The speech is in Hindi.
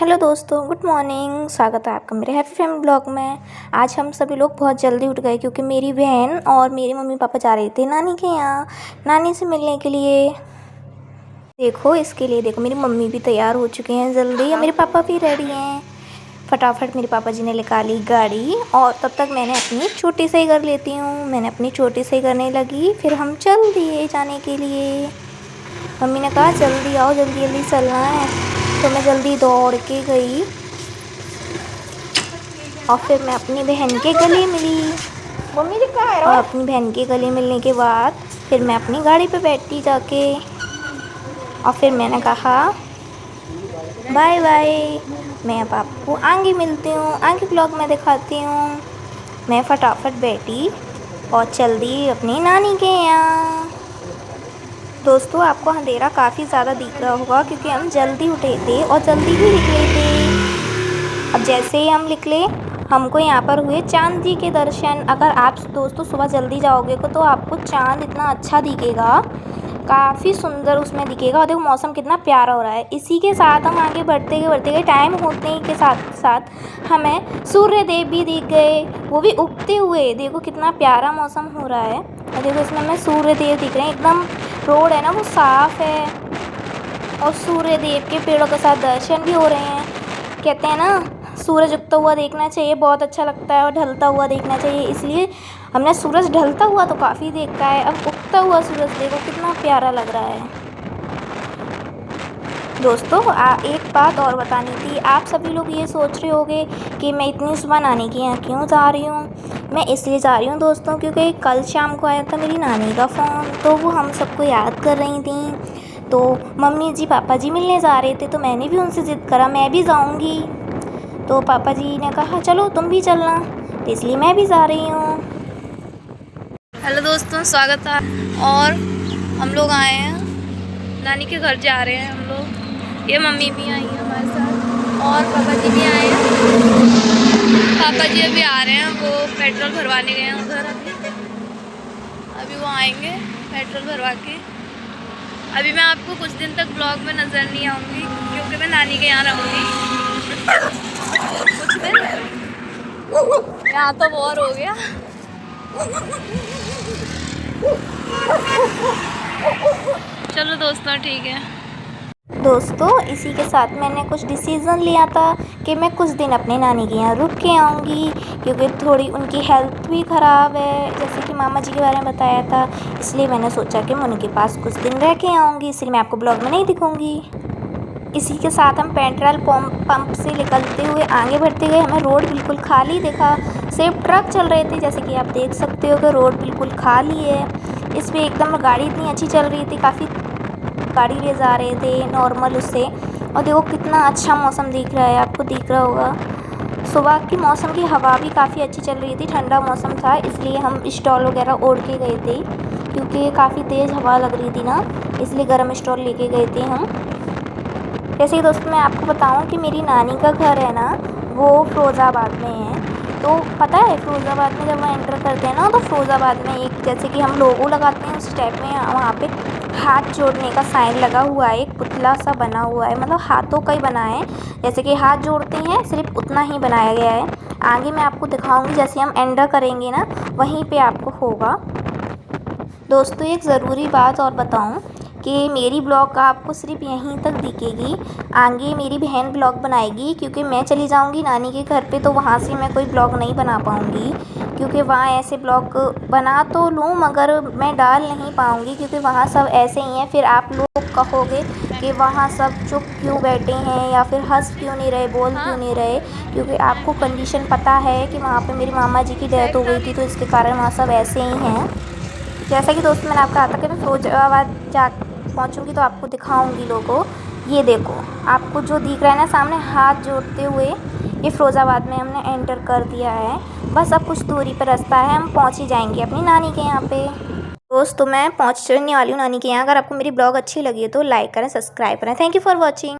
हेलो दोस्तों, गुड मॉर्निंग। स्वागत है आपका मेरे हैप्पी फैमिली ब्लॉग में। आज हम सभी लोग बहुत जल्दी उठ गए क्योंकि मेरी बहन और मेरे मम्मी पापा जा रहे थे नानी के यहाँ नानी से मिलने के लिए। देखो इसके लिए देखो मेरी मम्मी भी तैयार हो चुके हैं जल्दी और मेरे पापा भी रेडी हैं। फटाफट मेरे पापा जी ने निकाली गाड़ी और तब तक मैंने अपनी छोटी सही कर लेती हूँ। मैंने अपनी छोटी सही करने लगी, फिर हम चल दिए जाने के लिए। मम्मी ने कहा जल्दी आओ, जल्दी जल्दी चलना है, तो मैं जल्दी दौड़ के गई और फिर मैं अपनी बहन के गले मिली। मम्मी जी कहाँ है? और अपनी बहन के गले मिलने के बाद फिर मैं अपनी गाड़ी पे बैठी जाके और फिर मैंने कहा बाय बाय, मैं अब आपको आगे मिलती हूँ, आगे ब्लॉग में दिखाती हूँ। मैं फटाफट बैठी और चल दी अपनी नानी के यहाँ। दोस्तों आपको अंधेरा काफ़ी ज़्यादा दिख रहा होगा क्योंकि हम जल्दी उठे थे और जल्दी ही निकले थे। अब जैसे ही हम निकले हमको यहाँ पर हुए चांद जी के दर्शन। अगर आप दोस्तों सुबह जल्दी जाओगे तो आपको चांद इतना अच्छा दिखेगा, काफ़ी सुंदर उसमें दिखेगा। और देखो मौसम कितना प्यारा हो रहा है। इसी के साथ हम आगे बढ़ते गए टाइम होते ही के साथ साथ हमें सूर्य देव भी दिख गए, वो भी उगते हुए। देखो कितना प्यारा मौसम हो रहा है और देखो इसमें हमें सूर्य देव दिख रहे हैं। एकदम रोड है ना वो साफ़ है और सूर्य देव के पेड़ों के साथ दर्शन भी हो रहे हैं। कहते हैं ना सूरज उगता हुआ देखना चाहिए, बहुत अच्छा लगता है, और ढलता हुआ देखना चाहिए। इसलिए हमने सूरज ढलता हुआ तो काफ़ी देखा है, अब उगता हुआ सूरज देखो कितना प्यारा लग रहा है। दोस्तों एक बात और बतानी थी। आप सभी लोग ये सोच रहे होंगे कि मैं इतनी सुबह नानी के यहाँ क्यों जा रही हूँ। मैं इसलिए जा रही हूँ दोस्तों क्योंकि कल शाम को आया था मेरी नानी का फ़ोन, तो वो हम सबको याद कर रही थी। तो मम्मी जी पापा जी मिलने जा रहे थे तो मैंने भी उनसे ज़िद करा मैं भी जाऊँगी। तो पापा जी ने कहा चलो तुम भी चलना, तो इसलिए मैं भी जा रही हूँ। हेलो दोस्तों, स्वागत है। और हम लोग आए हैं नानी के घर, जा रहे हैं हम लोग। ये मम्मी भी आई है हमारे साथ और पापा जी भी आए हैं। पापा जी अभी आ रहे हैं, वो पेट्रोल भरवाने गए हैं उधर। अभी वो आएंगे पेट्रोल भरवा के। अभी मैं आपको कुछ दिन तक ब्लॉग में नज़र नहीं आऊँगी क्योंकि मैं नानी के यहाँ रहूँगी कुछ दिन। यहाँ तो बोर हो गया। चलो दोस्तों ठीक है। दोस्तों इसी के साथ मैंने कुछ डिसीज़न लिया था कि मैं कुछ दिन अपने नानी के यहाँ रुक के आऊँगी क्योंकि थोड़ी उनकी हेल्थ भी ख़राब है, जैसे कि मामा जी के बारे में बताया था। इसलिए मैंने सोचा कि मैं उनके पास कुछ दिन रह के आऊँगी, इसलिए मैं आपको ब्लॉग में नहीं दिखूँगी। इसी के साथ हम पेट्रोल पंप से निकलते हुए आगे बढ़ते गए। हमें रोड बिल्कुल खाली दिखा, सिर्फ ट्रक चल रहे थे। जैसे कि आप देख सकते हो कि रोड बिल्कुल खाली है, इस पर एकदम गाड़ी इतनी अच्छी चल रही थी, काफ़ी गाड़ी ले जा रहे थे नॉर्मल उससे। और देखो कितना अच्छा मौसम दिख रहा है, आपको दिख रहा होगा। सुबह की मौसम की हवा भी काफ़ी अच्छी चल रही थी, ठंडा मौसम था, इसलिए हम स्टॉल वगैरह ओढ़ के गए थे क्योंकि काफ़ी तेज़ हवा लग रही थी ना, इसलिए गर्म स्टॉल लेके गए थे हम। जैसे कि दोस्तों मैं आपको बताऊं कि मेरी नानी का घर है ना वो फ़िरोज़ाबाद में है। तो पता है फ़िरोज़ाबाद में जब वो एंटर करते हैं ना तो फ़िरोज़ाबाद में एक जैसे कि हम लोगो लगाते हैं उस टाइप में वहाँ पे हाथ जोड़ने का साइन लगा हुआ है, एक पुतला सा बना हुआ है, मतलब हाथों का ही बना है। जैसे कि हाथ जोड़ते हैं सिर्फ उतना ही बनाया गया है। आगे मैं आपको दिखाऊँगी, जैसे हम एंटर करेंगे ना वहीं पर आपको होगा। दोस्तों एक ज़रूरी बात और बताऊं कि मेरी ब्लॉग आपको सिर्फ यहीं तक दिखेगी, आगे मेरी बहन ब्लॉग बनाएगी क्योंकि मैं चली जाऊंगी नानी के घर पे, तो वहाँ से मैं कोई ब्लॉग नहीं बना पाऊंगी क्योंकि वहाँ ऐसे ब्लॉग बना तो लूँ मगर मैं डाल नहीं पाऊंगी क्योंकि वहाँ सब ऐसे ही हैं। फिर आप लोग कहोगे कि वहाँ सब चुप क्यों बैठे हैं या फिर हंस क्यों नहीं रहे, बोल क्यों नहीं रहे, क्योंकि आपको कंडीशन पता है कि वहाँ पर मेरी मामा जी की डेथ हो गई थी, तो इसके कारण वहाँ सब ऐसे ही हैं। जैसा कि दोस्तों मैंने आपको कहा था कि मैं फ़िरोज़ाबाद जा पहुँचूँगी तो आपको दिखाऊँगी लोगों। ये देखो आपको जो दिख रहा है ना सामने हाथ जोड़ते हुए, ये फ़िरोज़ाबाद में हमने एंटर कर दिया है। बस अब कुछ दूरी पर रास्ता है, हम पहुँच ही जाएंगे अपनी नानी के यहाँ पे। दोस्तों मैं पहुँचने वाली हूँ नानी के यहाँ। अगर आपको मेरी ब्लॉग अच्छी लगी है तो लाइक करें, सब्सक्राइब करें। Thank you for watching.